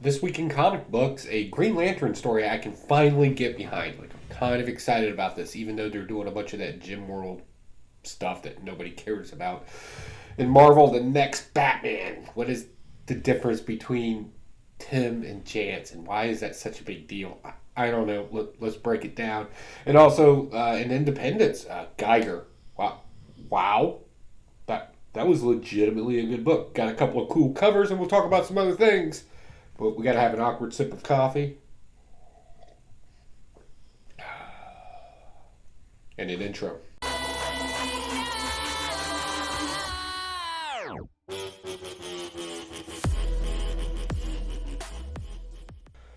This week in comic books, a Green Lantern story I can finally get behind. Like, I'm kind of excited about this, even though they're doing a bunch of that Gym World stuff that nobody cares about. In Marvel, the next Batman. What is the difference between Tim and Chance, and why is that such a big deal? I don't know. Let's break it down. And also, in Independence, Geiger. Wow. That was legitimately a good book. Got a couple of cool covers, and we'll talk about some other things. But we got to have an awkward sip of coffee. And an intro.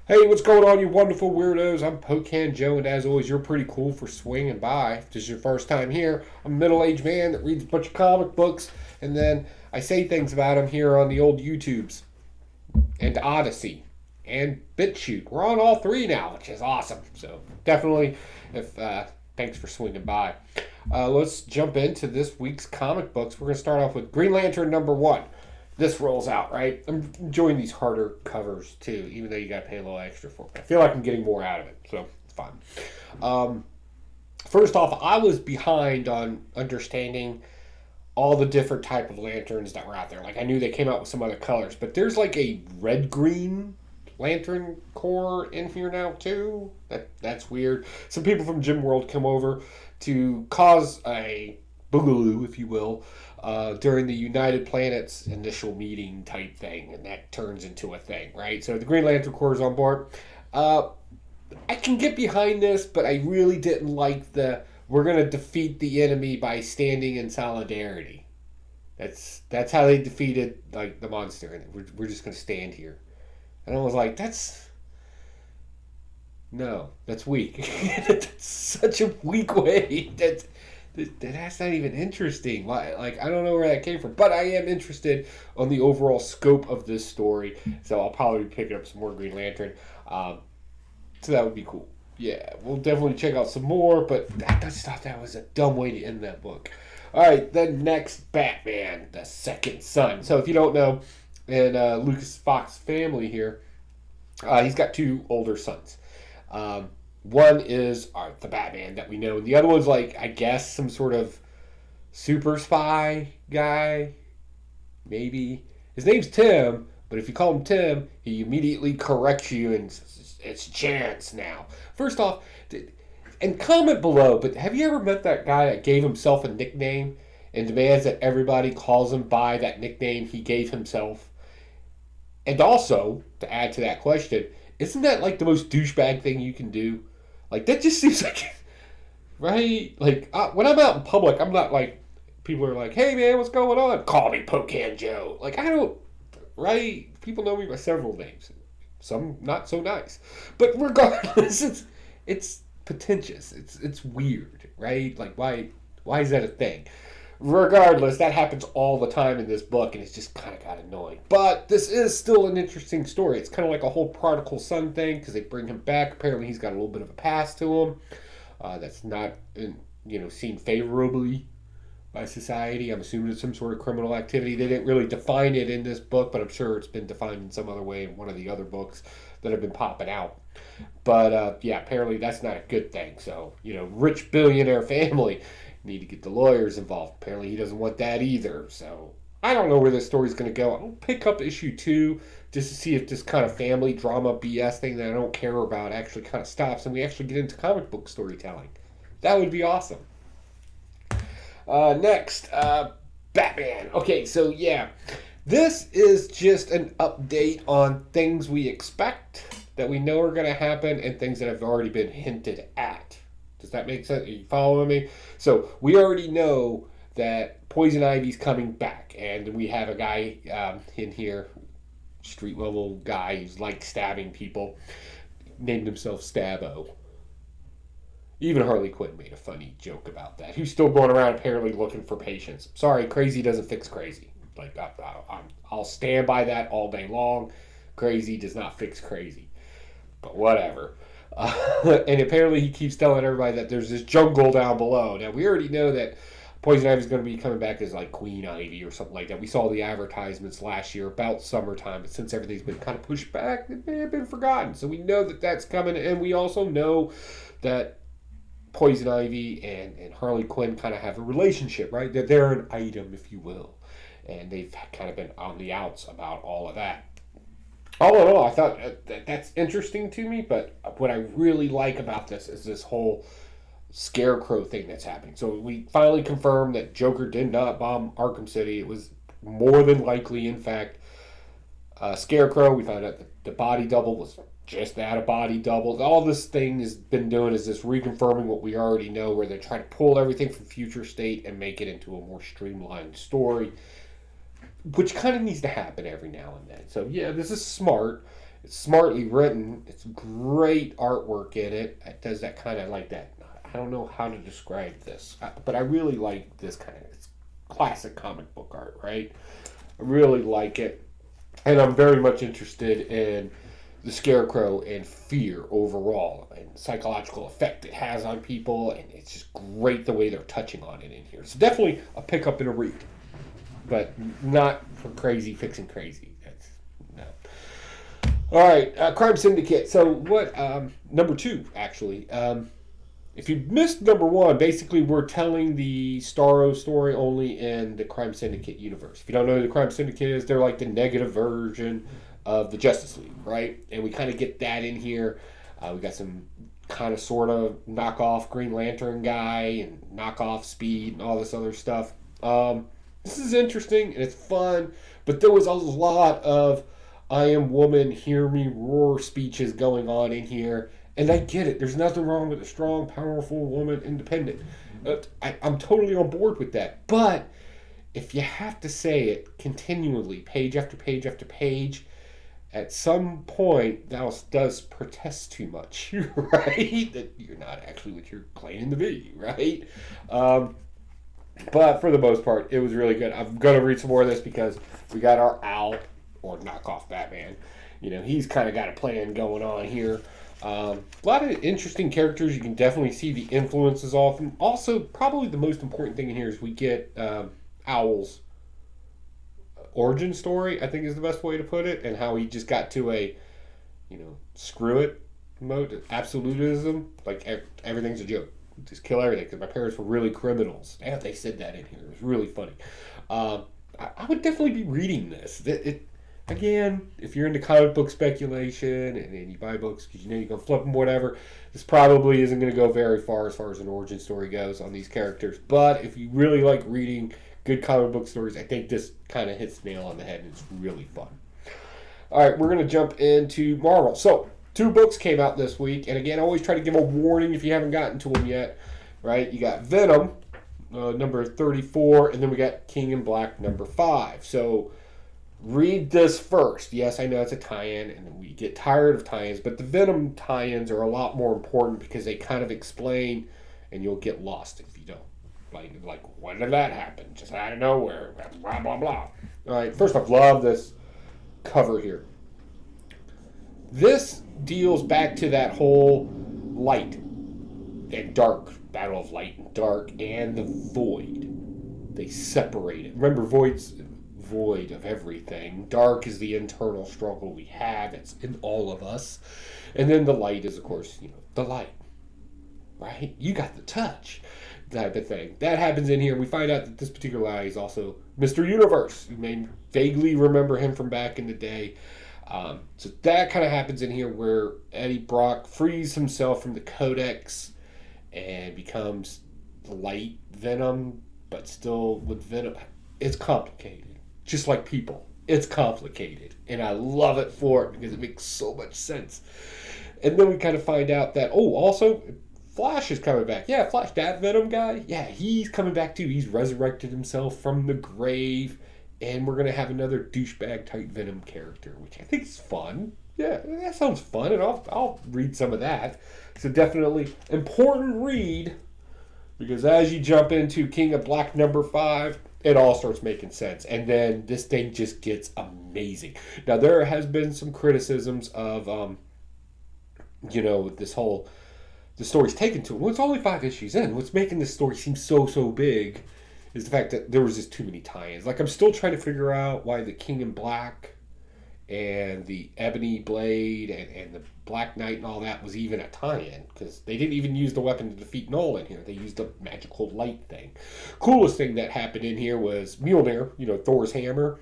Hey, what's going on, you wonderful weirdos? I'm Pocan Joe, and as always, you're pretty cool for swinging by. If this is your first time here, I'm a middle-aged man that reads a bunch of comic books, and then I say things about them here on the old YouTubes, and Odyssey, and BitChute. We're on all three now, which is awesome. So definitely, thanks for swinging by. Let's jump into this week's comic books. We're going to start off with Green Lantern #1. This rolls out, right? I'm enjoying these harder covers, too, even though you got to pay a little extra for it. I feel like I'm getting more out of it, so it's fun. First off, I was behind on understanding all the different type of lanterns that were out there. Like, I knew they came out with some other colors, but there's like a red-green lantern core in here now, too. That's weird. Some people from Gym World come over to cause a boogaloo, if you will, during the United Planets initial meeting type thing, and that turns into a thing, right? So the Green Lantern Corps is on board. I can get behind this, but I really didn't like we're going to defeat the enemy by standing in solidarity. That's how they defeated like the monster, and we're just going to stand here. And I was like, that's weak. That's such a weak way. That's not even interesting. Like, I don't know where that came from, but I am interested on the overall scope of this story, so I'll probably be picking up some more Green Lantern. So that would be cool. Yeah, we'll definitely check out some more, but I just thought that was a dumb way to end that book. All right, the next Batman, the second son. So if you don't know, in Lucas Fox family here, he's got two older sons. One is the Batman that we know, and the other one's like, I guess, some sort of super spy guy, maybe. His name's Tim, but if you call him Tim, he immediately corrects you and says, it's Chance now. First off, and comment below, but have you ever met that guy that gave himself a nickname and demands that everybody calls him by that nickname he gave himself? And also, to add to that question, isn't that like the most douchebag thing you can do? Like, that just seems like, right? Like, when I'm out in public, I'm not like, people are like, hey man, what's going on? Call me Pocan Joe. Like, I don't, right? People know me by several names. Some not so nice. But regardless, it's pretentious. It's weird, right? Like, why is that a thing? Regardless, that happens all the time in this book, and it's just kind of got annoying. But this is still an interesting story. It's kind of like a whole prodigal son thing, because they bring him back. Apparently, he's got a little bit of a past to him that's not, seen favorably by society. I'm assuming it's some sort of criminal activity. They didn't really define it in this book, but I'm sure it's been defined in some other way in one of the other books that have been popping out. But, apparently that's not a good thing. So, rich billionaire family need to get the lawyers involved. Apparently he doesn't want that either. So I don't know where this story's going to go. I'll pick up issue 2 just to see if this kind of family drama BS thing that I don't care about actually kind of stops and we actually get into comic book storytelling. That would be awesome. Next, Batman. Okay, so yeah, this is just an update on things we expect that we know are going to happen and things that have already been hinted at. Does that make sense? Are you following me? So we already know that Poison Ivy's coming back, and we have a guy in here, street level guy who's like stabbing people, named himself Stabbo. Even Harley Quinn made a funny joke about that. Who's still going around apparently looking for patients. Sorry, crazy doesn't fix crazy. Like I'll stand by that all day long. Crazy does not fix crazy. But whatever. And apparently he keeps telling everybody that there's this jungle down below. Now, we already know that Poison Ivy's going to be coming back as like Queen Ivy or something like that. We saw the advertisements last year about summertime, but since everything's been kind of pushed back, it may have been forgotten. So we know that that's coming, and we also know that Poison Ivy and Harley Quinn kind of have a relationship, right? That they're an item, if you will, and they've kind of been on the outs about all of that. All in all, I thought that's interesting to me, but what I really like about this is this whole Scarecrow thing that's happening. So we finally confirmed that Joker did not bomb Arkham City. It was more than likely, in fact, Scarecrow. We found out that the body double was just that, a body double. All this thing has been doing is this reconfirming what we already know, where they're trying to pull everything from Future State and make it into a more streamlined story, which kind of needs to happen every now and then. So yeah, this is smart. It's smartly written. It's great artwork in it. It does that kind of like that. I don't know how to describe this, but I really like this kind of, it's classic comic book art, right? I really like it. And I'm very much interested in the Scarecrow and fear overall and the psychological effect it has on people. And it's just great the way they're touching on it in here. So definitely a pickup and a read, but not for crazy fixing crazy. That's no. All right, Crime Syndicate. So what, number 2, actually. If you missed number 1, basically we're telling the Starro story only in the Crime Syndicate universe. If you don't know who the Crime Syndicate is, they're like the negative version of the Justice League, right? And we kind of get that in here. We got some kind of sort of knockoff Green Lantern guy and knockoff Speed and all this other stuff. This is interesting and it's fun, but there was a lot of I am woman, hear me roar speeches going on in here. And I get it. There's nothing wrong with a strong, powerful woman, independent. I'm totally on board with that. But if you have to say it continually, page after page after page, at some point, that does protest too much, right? That you're not actually what you're claiming to be, right? But for the most part, it was really good. I'm going to read some more of this because we got our Owl, or knockoff Batman. You know, he's kind of got a plan going on here. A lot of interesting characters. You can definitely see the influences off. And also, probably the most important thing in here is we get Owl's origin story, I think is the best way to put it, and how he just got to a, screw it mode, absolutism, like everything's a joke. Just kill everything, because my parents were really criminals. Yeah, they said that in here. It was really funny. I would definitely be reading this. Again, if you're into comic book speculation and you buy books because you're going to flip them, whatever, this probably isn't going to go very far as an origin story goes on these characters. But if you really like reading good comic book stories, I think this kind of hits the nail on the head and it's really fun. All right, we're going to jump into Marvel. So, 2 books came out this week. And again, I always try to give a warning if you haven't gotten to them yet. Right? You got Venom, number 34, and then we got King in Black, number 5. So, read this first. Yes, I know it's a tie-in, and we get tired of tie-ins, but the Venom tie-ins are a lot more important because they kind of explain, and you'll get lost if you don't. Like when did that happen? Just out of nowhere. Blah, blah, blah. All right, first off, love this cover here. This deals back to that whole light and dark, battle of light and dark, and the void. They separate it. Remember, void's void of everything. Dark is the internal struggle we have. It's in all of us. And then the light is, of course, the light. Right? You got the touch. Type of thing. That happens in here. We find out that this particular guy is also Mr. Universe. You may vaguely remember him from back in the day. So that kind of happens in here where Eddie Brock frees himself from the Codex and becomes light Venom, but still with Venom. It's complicated. Just like people. It's complicated. And I love it for it because it makes so much sense. And then we kind of find out that, also, Flash is coming back. Yeah, Flash, that Venom guy. Yeah, he's coming back too. He's resurrected himself from the grave. And we're going to have another douchebag type Venom character, which I think is fun. Yeah, that sounds fun. And I'll read some of that. So definitely important read. Because as you jump into King of Black number 5, it all starts making sense. And then this thing just gets amazing. Now, there has been some criticisms of, this whole, the story's taken to it. Well, it's only 5 issues in. What's making this story seem so big? is the fact that there was just too many tie-ins. Like, I'm still trying to figure out why the King in Black and the Ebony Blade and the Black Knight and all that was even a tie-in, because they didn't even use the weapon to defeat Nolan here. They used the magical light thing. Coolest thing that happened in here was Mjolnir, Thor's hammer,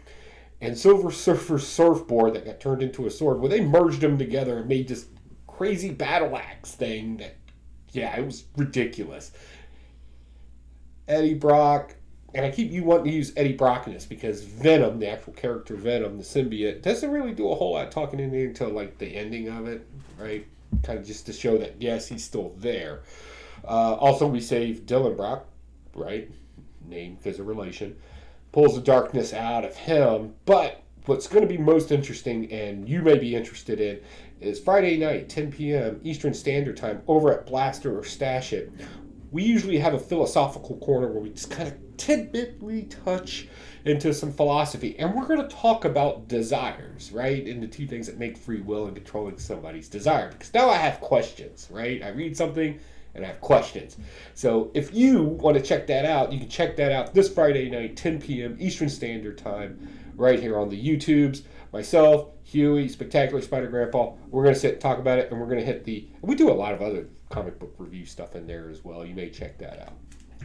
and Silver Surfer's surfboard that got turned into a sword. Well, they merged them together and made this crazy battle axe thing that, yeah, it was ridiculous. Eddie Brock, and I keep you wanting to use Eddie Brock in this because Venom, the actual character Venom, the symbiote, doesn't really do a whole lot talking in there until like the ending of it, right? Kind of just to show that, yes, he's still there. Also, we save Dylan Brock, right? Name because of relation. Pulls the darkness out of him. But what's going to be most interesting, and you may be interested in, is Friday night, 10 p.m. Eastern Standard Time, over at Blaster or Stash It. We usually have a philosophical corner where we just kind of tidbitly touch into some philosophy. And we're going to talk about desires, right? And the two things that make free will and controlling somebody's desire. Because now I have questions, right? I read something and I have questions. So if you want to check that out, you can check that out this Friday night, 10 p.m. Eastern Standard Time, right here on the YouTubes. Myself, Huey, Spectacular Spider Grandpa, we're going to sit and talk about it, and we're going to hit we do a lot of other comic book review stuff in there as well. You may check that out.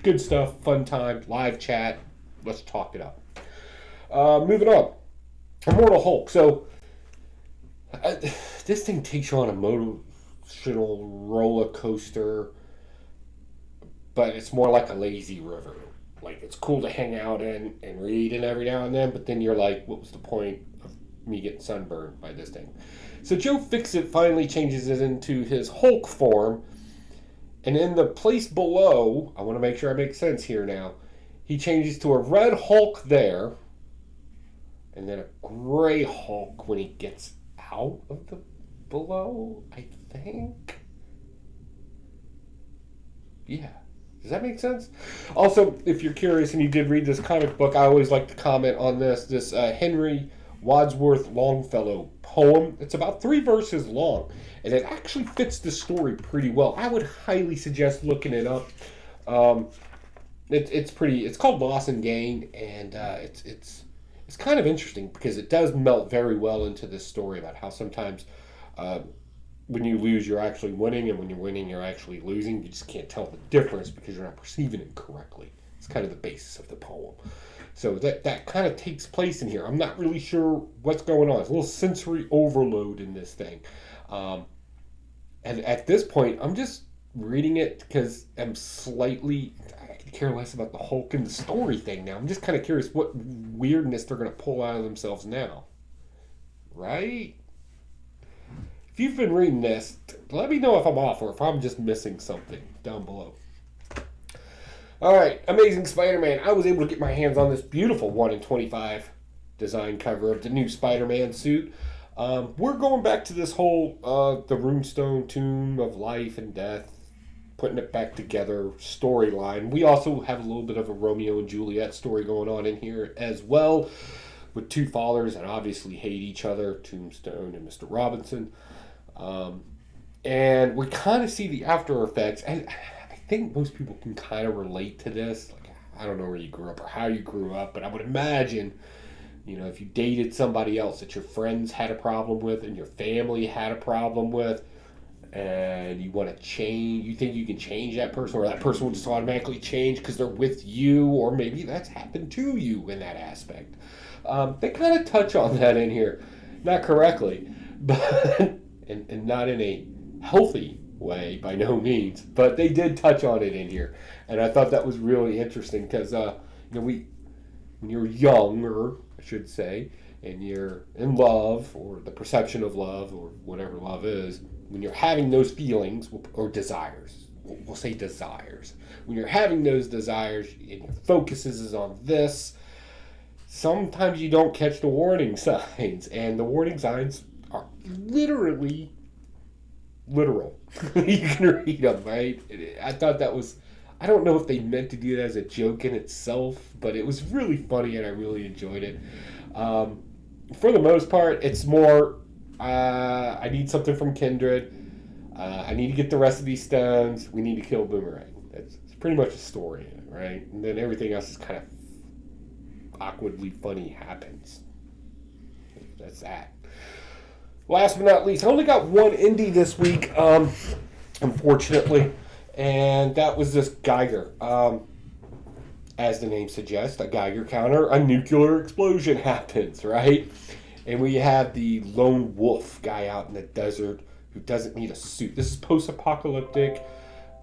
Good stuff, fun time, live chat. Let's talk it up. Moving on. Immortal Hulk. So, this thing takes you on a emotional roller coaster, but it's more like a lazy river. Like, it's cool to hang out in and read in every now and then, but then you're like, what was the point of me getting sunburned by this thing? So Joe Fixit finally changes it into his Hulk form, and in the place below, I want to make sure I make sense here now, he changes to a red Hulk there, and then a gray Hulk when he gets out of the below, I think. Yeah. Does that make sense? Also, if you're curious and you did read this comic book, I always like to comment on this Henry Wadsworth Longfellow poem. It's about 3 verses long, and it actually fits the story pretty well. I would highly suggest looking it up. It's called Loss and Gain, and it's kind of interesting because it does melt very well into this story about how sometimes when you lose, you're actually winning, and when you're winning, you're actually losing. You just can't tell the difference because you're not perceiving it correctly. It's kind of the basis of the poem. So that kind of takes place in here. I'm not really sure what's going on. There's a little sensory overload in this thing. And at this point, I'm just reading it because I could care less about the Hulk and the story thing now. I'm just kind of curious what weirdness they're going to pull out of themselves now. Right? If you've been reading this, let me know if I'm off or if I'm just missing something down below. Alright, Amazing Spider-Man. I was able to get my hands on this beautiful 1 in 25 design cover of the new Spider-Man suit. We're going back to this whole the Runestone Tomb of Life and Death, putting it back together storyline. We also have a little bit of a Romeo and Juliet story going on in here as well, with 2 fathers that obviously hate each other, Tombstone and Mr. Robinson. And we kind of see the after effects, and I think most people can kind of relate to this. Like, I don't know where you grew up or how you grew up, but I would imagine, if you dated somebody else that your friends had a problem with and your family had a problem with, and you want to change, you think you can change that person, or that person will just automatically change because they're with you, or maybe that's happened to you in that aspect. They kind of touch on that in here. Not correctly, but and not in a healthy way by no means, but they did touch on it in here, and I thought that was really interesting because when you're younger, I should say, and you're in love, or the perception of love, or whatever love is, when you're having those feelings or desires, we'll say desires, when you're having those desires and your focus is on this, sometimes you don't catch the warning signs, and the warning signs are literal. You can read them, right? I thought that was, I don't know if they meant to do that as a joke in itself, but it was really funny and I really enjoyed it. For the most part, it's more, I need something from Kindred. I need to get the rest of these stones. We need to kill Boomerang. It's pretty much a story. right? And then everything else is kind of awkwardly funny happens. That's that. Last but not least, I only got one indie this week, unfortunately, and that was this Geiger. As the name suggests, a Geiger counter, a nuclear explosion happens, right? And we have the lone wolf guy out in the desert who doesn't need a suit. This is post-apocalyptic,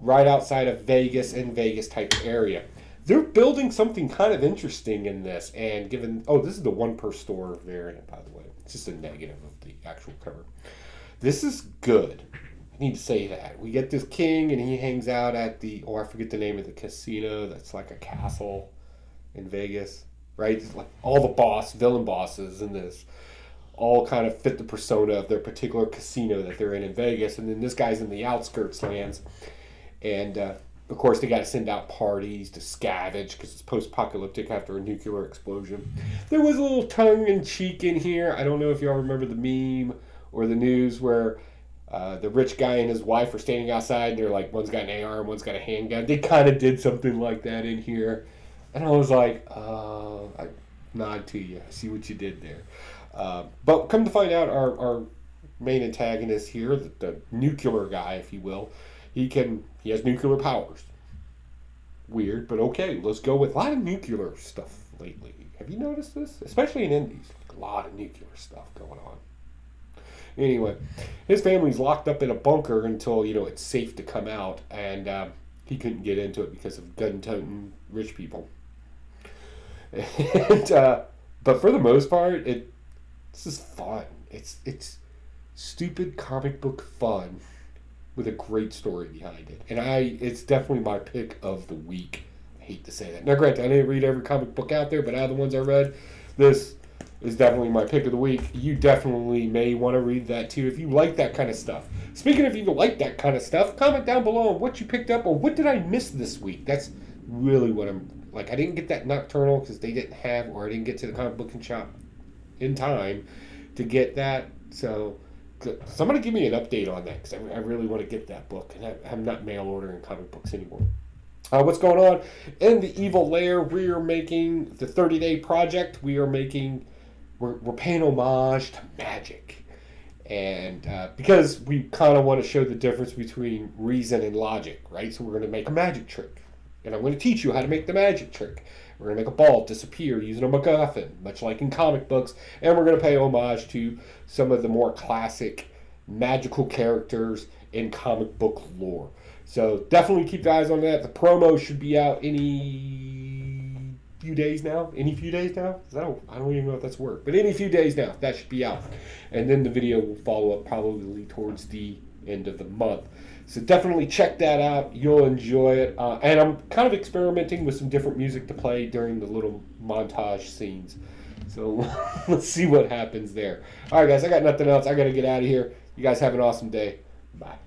right outside of Vegas, in Vegas type area. They're building something kind of interesting in this, and given, this is the one per store variant, by the way. It's just a negative of the actual cover. This is good. I need to say that. We get this king, and he hangs out at I forget the name of the casino. That's like a castle in Vegas, right? It's like all the villain bosses in this all kind of fit the persona of their particular casino that they're in Vegas. And then this guy's in the outskirts lands. And, of course, they got to send out parties to scavenge because it's post-apocalyptic after a nuclear explosion. There was a little tongue-in-cheek in here. I don't know if y'all remember the meme or the news where the rich guy and his wife are standing outside and they're like, one's got an AR and one's got a handgun. They kind of did something like that in here. And I was like, I nod to you. I see what you did there. But come to find out, our main antagonist here, the nuclear guy, if you will, he has nuclear powers. Weird, but okay, let's go with a lot of nuclear stuff lately. Have you noticed this? Especially in indies. A lot of nuclear stuff going on. Anyway, his family's locked up in a bunker until, it's safe to come out, and he couldn't get into it because of gun-toting rich people. And, but for the most part, this is fun. It's stupid comic book fun with a great story behind it. And it's definitely my pick of the week. I hate to say that. Now, granted, I didn't read every comic book out there, but out of the ones I read, this is definitely my pick of the week. You definitely may want to read that too if you like that kind of stuff. Speaking of you like that kind of stuff, comment down below on what you picked up or what did I miss this week. That's really what I'm like. I didn't get that Nocturnal because they didn't have, or I didn't get to the comic book shop in time to get that. So somebody give me an update on that because I really want to get that book, and I'm not mail ordering comic books anymore. What's going on in the Evil Lair? We are making the 30-day project. We're paying homage to magic, and because we kind of want to show the difference between reason and logic, right? So we're going to make a magic trick, and I'm going to teach you how to make the magic trick. We're going to make a ball disappear using a MacGuffin, much like in comic books, and we're going to pay homage to some of the more classic magical characters in comic book lore. So definitely keep your eyes on that. The promo should be out any few days now. I don't even know if that's work, but any few days now, that should be out. And then the video will follow up probably towards the end of the month. So definitely check that out. You'll enjoy it. And I'm kind of experimenting with some different music to play during the little montage scenes. So let's see what happens there. All right, guys, I got nothing else. I got to get out of here. You guys have an awesome day. Bye.